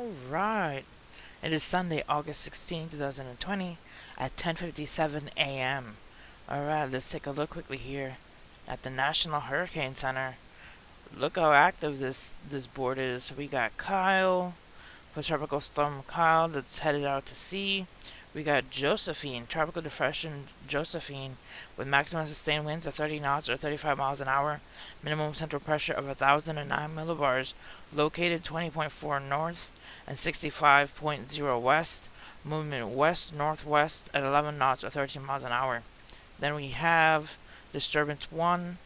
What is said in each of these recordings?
Alright, it is Sunday, August 16, 2020 at 10:57 a.m. Alright, let's take a look quickly here at the National Hurricane Center. Look how active this board is. We got Kyle, for Tropical Storm Kyle that's headed out to sea. We got Josephine, Tropical Depression Josephine, with maximum sustained winds of 30 knots or 35 miles an hour, minimum central pressure of 1,009 millibars, located 20.4 north and 65.0 west, movement west-northwest at 11 knots or 13 miles an hour. Then we have Disturbance 1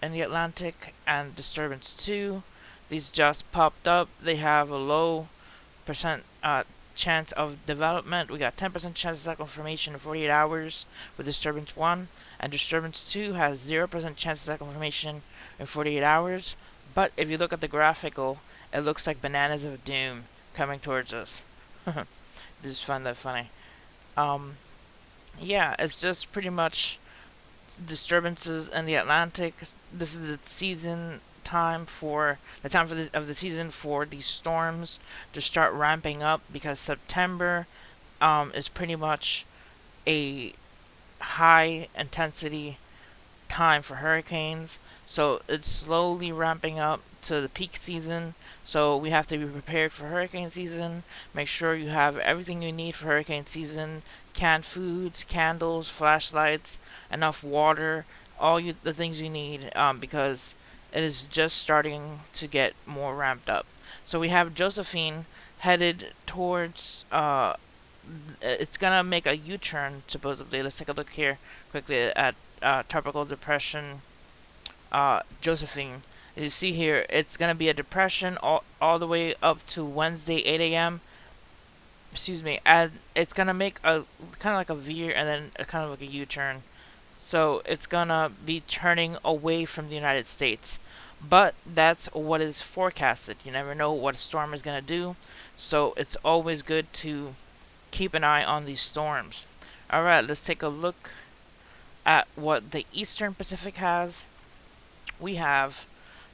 in the Atlantic and Disturbance 2. These just popped up. They have a low percent chance of development. We got 10% chance of cyclone formation in 48 hours with Disturbance 1, and Disturbance 2 has 0% chance of cyclone formation in 48 hours. But if you look at the graphical, it looks like bananas of doom coming towards us. Just find that funny. Yeah, it's just pretty much disturbances in the Atlantic. This is the season time for the season for these storms to start ramping up, because September is pretty much a high intensity time for hurricanes. So it's slowly ramping up to the peak season. So we have to be prepared for hurricane season. Make sure you have everything you need for hurricane season: canned foods, candles, flashlights, enough water, the things you need, because it is just starting to get more ramped up. So we have Josephine headed towards. It's gonna make a U-turn supposedly. Let's take a look here quickly at tropical depression Josephine. As you see here, it's gonna be a depression all the way up to Wednesday 8 a.m. Excuse me, and it's gonna make a kind of like a veer and then a kind of like a U-turn. So it's gonna be turning away from the United States. But that's what is forecasted. You never know what a storm is gonna do, so it's always good to keep an eye on these storms. Alright, let's take a look at what the Eastern Pacific has. We have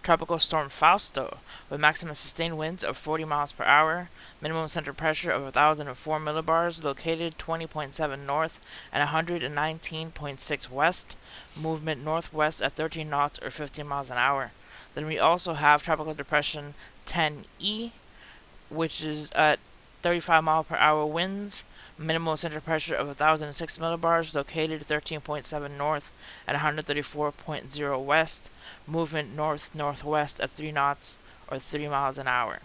Tropical Storm Fausto with maximum sustained winds of 40 miles per hour, minimum central pressure of 1,004 millibars, located 20.7 north and 119.6 west, movement northwest at 13 knots or 15 miles an hour. Then we also have Tropical Depression 10E, which is at 35 mile per hour winds, minimal central pressure of 1,006 millibars, located 13.7 north and 134.0 west, movement north-northwest at 3 knots or 3 miles an hour.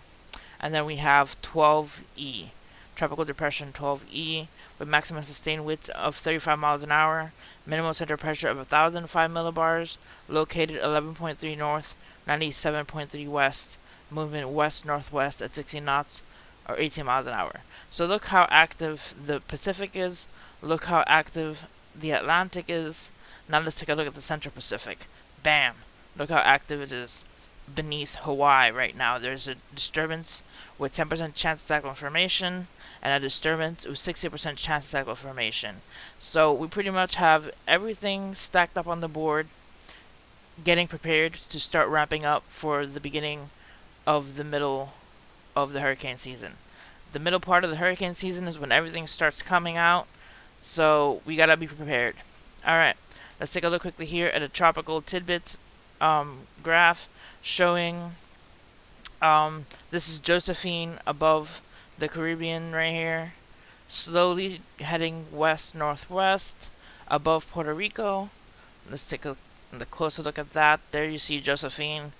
And then we have 12E, Tropical Depression 12E, with maximum sustained winds of 35 miles an hour, minimal central pressure of 1,005 millibars, located 11.3 north, 97.3 west, movement west-northwest at 16 knots or 18 miles an hour. So look how active the Pacific is. Look how active the Atlantic is. Now let's take a look at the Central Pacific. Bam! Look how active it is beneath Hawaii right now. There's a disturbance with 10% chance of cyclone formation and a disturbance with 60% chance of cyclone formation. So we pretty much have everything stacked up on the board, getting prepared to start ramping up for the beginning of the middle of the hurricane season. The middle part of the hurricane season is when everything starts coming out, so we gotta be prepared. Alright, let's take a look quickly here at a tropical tidbits graph showing this is Josephine above the Caribbean right here, slowly heading west-northwest above Puerto Rico. Let's take a closer look at that. There you see Josephine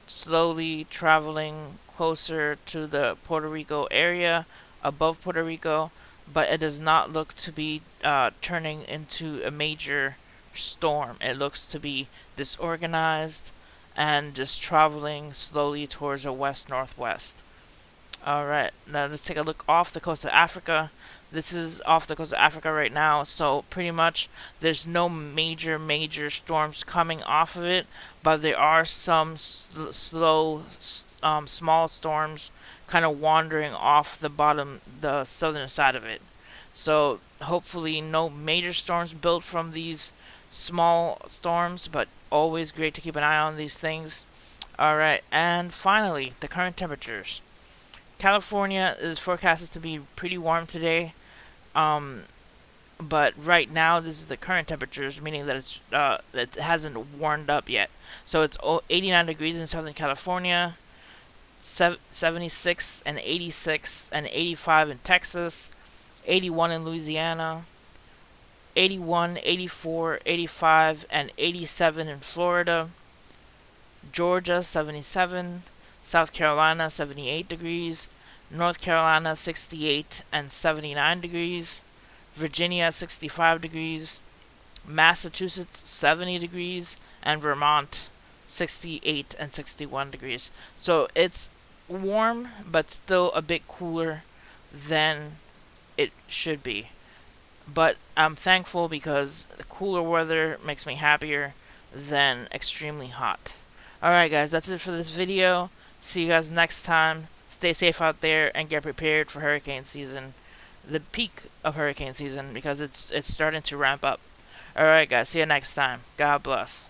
slowly traveling closer to the Puerto Rico area above Puerto Rico, but it does not look to be turning into a major storm. It looks to be disorganized and just traveling slowly towards the west-northwest. Alright, now let's take a look off the coast of Africa. This is off the coast of Africa right now, so pretty much there's no major storms coming off of it, but there are some slow, small storms kind of wandering off the southern side of it. So hopefully no major storms built from these small storms, but always great to keep an eye on these things. Alright, and finally, the current temperatures. California is forecasted to be pretty warm today. Um, but right now this is the current temperatures, meaning that it hasn't warmed up yet. So it's 89 degrees in Southern California, 76 and 86 and 85 in Texas, 81 in Louisiana, 81, 84, 85, and 87 in Florida, Georgia 77, South Carolina 78 degrees, North Carolina 68 and 79 degrees, Virginia 65 degrees, Massachusetts 70 degrees, and Vermont 68 and 61 degrees. So it's warm, but still a bit cooler than it should be. But I'm thankful because cooler weather makes me happier than extremely hot. Alright guys, that's it for this video. See you guys next time. Stay safe out there and get prepared for hurricane season. The peak of hurricane season, because it's starting to ramp up. Alright guys, see you next time. God bless.